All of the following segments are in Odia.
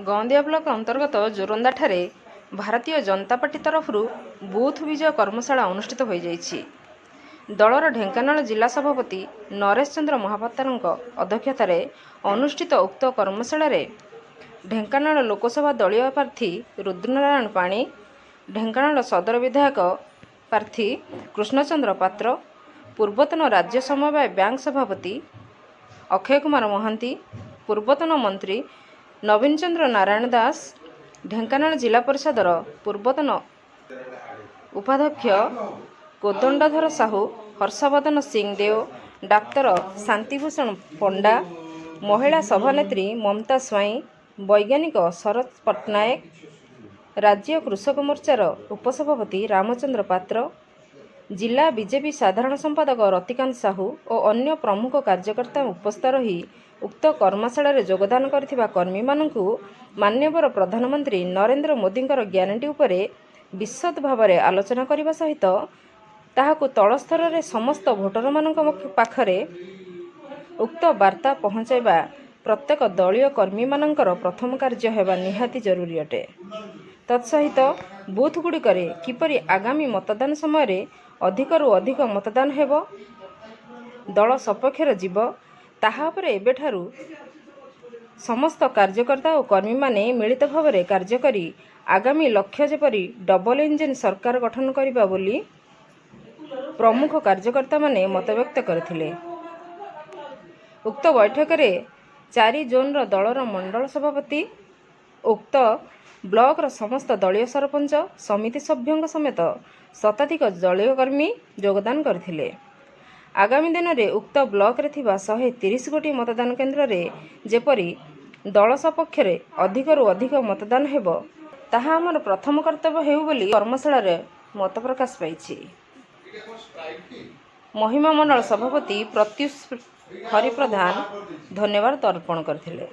गौंदिया ब्लॉक अंतर्गत जोरंदाଠାରେ भारतीय जनता पार्टी तरफରୁ ବୁଥ୍ ବିଜୟ କର୍ମଶାଳା ଅନୁଷ୍ଠିତ ହୋଇଯାଇଛି। ଦଳର ଢେଙ୍କାନାଳ ଜିଲ୍ଲା ସଭାପତି ନରେଶ ଚନ୍ଦ୍ର ମହାପାତ୍ରଙ୍କ ଅଧ୍ୟକ୍ଷତାରେ ଅନୁଷ୍ଠିତ ଉକ୍ତ କର୍ମଶାଳାରେ ଢେଙ୍କାନାଳ ଲୋକସଭା ଦଳୀୟ ପ୍ରାର୍ଥୀ ରୁଦ୍ରନାରାୟଣ ପାଣି, ଢେଙ୍କାନାଳ ସଦର ବିଧାୟକ ପ୍ରାର୍ଥୀ କୃଷ୍ଣଚନ୍ଦ୍ର ପାତ୍ର, ପୂର୍ବତନ ରାଜ୍ୟ ସମବାୟ ବ୍ୟାଙ୍କ ସଭାପତି ଅକ୍ଷୟ କୁମାର ମହାନ୍ତି, ପୂର୍ବତନ ମନ୍ତ୍ରୀ ନବୀନ ଚନ୍ଦ୍ର ନାରାୟଣ ଦାସ, ଢେଙ୍କାନାଳ ଜିଲ୍ଲା ପରିଷଦର ପୂର୍ବତନ ଉପାଧ୍ୟକ୍ଷ କୋଦଣ୍ଡଧର ସାହୁ, ହର୍ଷବର୍ଦ୍ଧନ ସିଂ ଦେଓ, ଡାକ୍ତର ଶାନ୍ତିଭୂଷଣ ପଣ୍ଡା, ମହିଳା ସଭାନେତ୍ରୀ ମମତା ସ୍ୱାଇଁ, ବୈଜ୍ଞାନିକ ଶରତ ପଟ୍ଟନାୟକ, ରାଜ୍ୟ କୃଷକ ମୋର୍ଚ୍ଚାର ଉପସଭାପତି ରାମଚନ୍ଦ୍ର ପାତ୍ର, ଜିଲ୍ଲା ବିଜେପି ସାଧାରଣ ସମ୍ପାଦକ ରତିକାନ୍ତ ସାହୁ ଓ ଅନ୍ୟ ପ୍ରମୁଖ କାର୍ଯ୍ୟକର୍ତ୍ତା ଉପସ୍ଥିତ ରହି ଉକ୍ତ କର୍ମଶାଳାରେ ଯୋଗଦାନ କରିଥିବା କର୍ମୀମାନଙ୍କୁ ମାନ୍ୟବର ପ୍ରଧାନମନ୍ତ୍ରୀ ନରେନ୍ଦ୍ର ମୋଦିଙ୍କର ଗ୍ୟାରେଣ୍ଟି ଉପରେ ବିଶଦ ଭାବରେ ଆଲୋଚନା କରିବା ସହିତ ତାହାକୁ ତଳସ୍ତରରେ ସମସ୍ତ ଭୋଟରମାନଙ୍କ ପାଖରେ ଉକ୍ତ ବାର୍ତ୍ତା ପହଞ୍ଚାଇବା ପ୍ରତ୍ୟେକ ଦଳୀୟ କର୍ମୀମାନଙ୍କର ପ୍ରଥମ କାର୍ଯ୍ୟ ହେବା ନିହାତି ଜରୁରୀ ଅଟେ। ତତ୍ସହିତ ବୁଥଗୁଡ଼ିକରେ କିପରି ଆଗାମୀ ମତଦାନ ସମୟରେ ଅଧିକରୁ ଅଧିକ ମତଦାନ ହେବ, ଦଳ ସପକ୍ଷରେ ଯିବ, ତାହା ଉପରେ ଏବେଠାରୁ ସମସ୍ତ କାର୍ଯ୍ୟକର୍ତ୍ତା ଓ କର୍ମୀମାନେ ମିଳିତ ଭାବରେ କାର୍ଯ୍ୟ କରି ଆଗାମୀ ଲକ୍ଷ୍ୟ ଯେପରି ଡବଲ ଇଞ୍ଜିନ୍ ସରକାର ଗଠନ କରିବା ବୋଲି ପ୍ରମୁଖ କାର୍ଯ୍ୟକର୍ତ୍ତାମାନେ ମତବ୍ୟକ୍ତ କରିଥିଲେ। ଉକ୍ତ ବୈଠକରେ 4 ଜୋନ୍ର ଦଳର ମଣ୍ଡଳ ସଭାପତି, ଉକ୍ତ ବ୍ଲକର ସମସ୍ତ ଦଳୀୟ ସରପଞ୍ଚ, ସମିତି ସଭ୍ୟଙ୍କ ସମେତ ଶତାଧିକ ଦଳୀୟ କର୍ମୀ ଯୋଗଦାନ କରିଥିଲେ। ଆଗାମୀ ଦିନରେ ଉକ୍ତ ବ୍ଲକରେ ଥିବା 130 ଗୋଟି ମତଦାନ କେନ୍ଦ୍ରରେ ଯେପରି ଦଳ ସପକ୍ଷରେ ଅଧିକରୁ ଅଧିକ ମତଦାନ ହେବ, ତାହା ଆମର ପ୍ରଥମ କର୍ତ୍ତବ୍ୟ ହେଉ ବୋଲି କର୍ମଶାଳାରେ ମତ ପ୍ରକାଶ ପାଇଛି। ମହିମା ମଣ୍ଡଳ ସଭାପତି ପ୍ରତ୍ୟୁଷ ହରିପ୍ରଧାନ ଧନ୍ୟବାଦ ଅର୍ପଣ କରିଥିଲେ।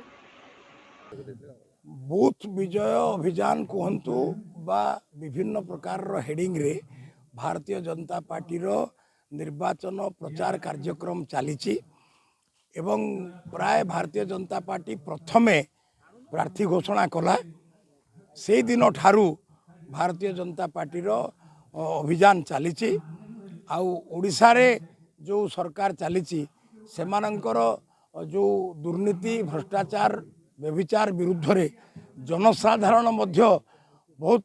ବୁଥ୍ ବିଜୟ ଅଭିଯାନ କୁହନ୍ତୁ ବା ବିଭିନ୍ନ ପ୍ରକାରର ହେଡ଼ିଂରେ ଭାରତୀୟ ଜନତା ପାର୍ଟିର ନିର୍ବାଚନ ପ୍ରଚାର କାର୍ଯ୍ୟକ୍ରମ ଚାଲିଛି ଏବଂ ପ୍ରାୟ ଭାରତୀୟ ଜନତା ପାର୍ଟି ପ୍ରଥମେ ପ୍ରାର୍ଥୀ ଘୋଷଣା କଲା। ସେଇଦିନ ଠାରୁ ଭାରତୀୟ ଜନତା ପାର୍ଟିର ଅଭିଯାନ ଚାଲିଛି। ଆଉ ଓଡ଼ିଶାରେ ଯେଉଁ ସରକାର ଚାଲିଛି ସେମାନଙ୍କର ଯେଉଁ ଦୁର୍ନୀତି, ଭ୍ରଷ୍ଟାଚାର, ବ୍ୟଭିଚାର ବିରୁଦ୍ଧରେ ଜନସାଧାରଣ ମଧ୍ୟ ବହୁତ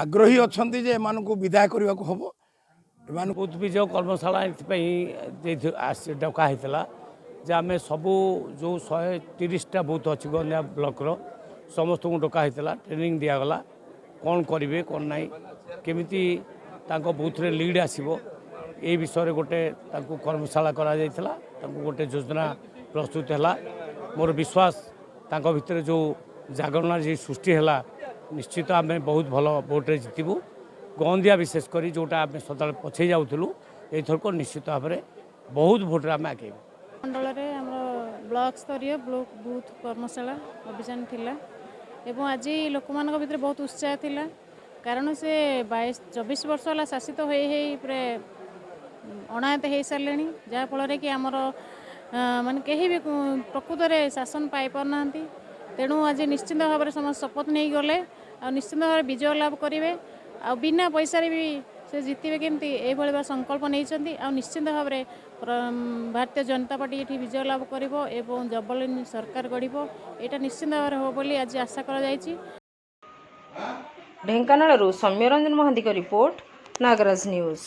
ଆଗ୍ରହୀ ଅଛନ୍ତି ଯେ ଏମାନଙ୍କୁ ବିଦାୟ କରିବାକୁ ହେବ। ଏମାନଙ୍କୁ ବୁଥ୍ ବିଜୟ କର୍ମଶାଳା ଏଥିପାଇଁ ଡକା ହେଇଥିଲା ଯେ ଆମେ ସବୁ ଯେଉଁ 130ଟା ବୁଥ୍ ଅଛି ଗଞ୍ଜାମ ବ୍ଲକର ସମସ୍ତଙ୍କୁ ଡକା ହେଇଥିଲା, ଟ୍ରେନିଂ ଦିଆଗଲା କ'ଣ କରିବେ କ'ଣ ନାହିଁ, କେମିତି ତାଙ୍କ ବୁଥ୍ରେ ଲିଡ୍ ଆସିବ, ଏ ବିଷୟରେ ଗୋଟେ ତାଙ୍କୁ କର୍ମଶାଳା କରାଯାଇଥିଲା। ତାଙ୍କୁ ଗୋଟେ ଯୋଜନା ପ୍ରସ୍ତୁତ ହେଲା। ମୋର ବିଶ୍ୱାସ ତାଙ୍କ ଭିତରେ ଯେଉଁ ଜାଗରଣ ଯେ ସୃଷ୍ଟି ହେଲା, ନିଶ୍ଚିତ ଆମେ ବହୁତ ଭଲ ଭୋଟ୍ରେ ଜିତିବୁ। ଗନ୍ଦିଆ ବିଶେଷ କରି ଯେଉଁଟା ଆମେ ସଦାବେଳେ ପଛେଇ ଯାଉଥିଲୁ, ଏଇଥରକ ନିଶ୍ଚିତ ଭାବରେ ବହୁତ ଭୋଟ୍ରେ ଆମେ ଆଗେଇବୁ। ମଣ୍ଡଳରେ ଆମର ବ୍ଲକ ସ୍ତରୀୟ ବୁଥ୍ କର୍ମଶାଳା ଅଭିଯାନ ଥିଲା ଏବଂ ଆଜି ଲୋକମାନଙ୍କ ଭିତରେ ବହୁତ ଉତ୍ସାହ ଥିଲା। କାରଣ ସେ 24 ବର୍ଷ ହେଲା ଶାସିତ ହେଇ ହେଇ ପୁରା ଅଣାୟତ୍ତ ହେଇସାରିଲେଣି, ଯାହାଫଳରେ କି ଆମର ମାନେ କେହି ବି ପ୍ରକୃତରେ ଶାସନ ପାଇପାରୁନାହାନ୍ତି। ତେଣୁ ଆଜି ନିଶ୍ଚିନ୍ତ ଭାବରେ ସମସ୍ତେ ଶପଥ ନେଇଗଲେ ଆଉ ନିଶ୍ଚିନ୍ତ ଭାବରେ ବିଜୟ ଲାଭ କରିବେ ଆଉ ବିନା ପଇସାରେ ବି ସେ ଜିତିବେ କେମିତି ଏଇଭଳି ସଂକଳ୍ପ ନେଇଛନ୍ତି। ଆଉ ନିଶ୍ଚିନ୍ତ ଭାବରେ ଭାରତୀୟ ଜନତା ପାର୍ଟି ଏଠି ବିଜୟ ଲାଭ କରିବ ଏବଂ ଡବଲ ଇଞ୍ଜିନ୍ ସରକାର ଗଢ଼ିବ, ଏଇଟା ନିଶ୍ଚିନ୍ତ ଭାବରେ ହେବ ବୋଲି ଆଜି ଆଶା କରାଯାଇଛି। ଢେଙ୍କାନାଳରୁ ସୌମ୍ୟରଞ୍ଜନ ମହାନ୍ତିଙ୍କ ରିପୋର୍ଟ, ନାଗରାଜ ନ୍ୟୁଜ୍।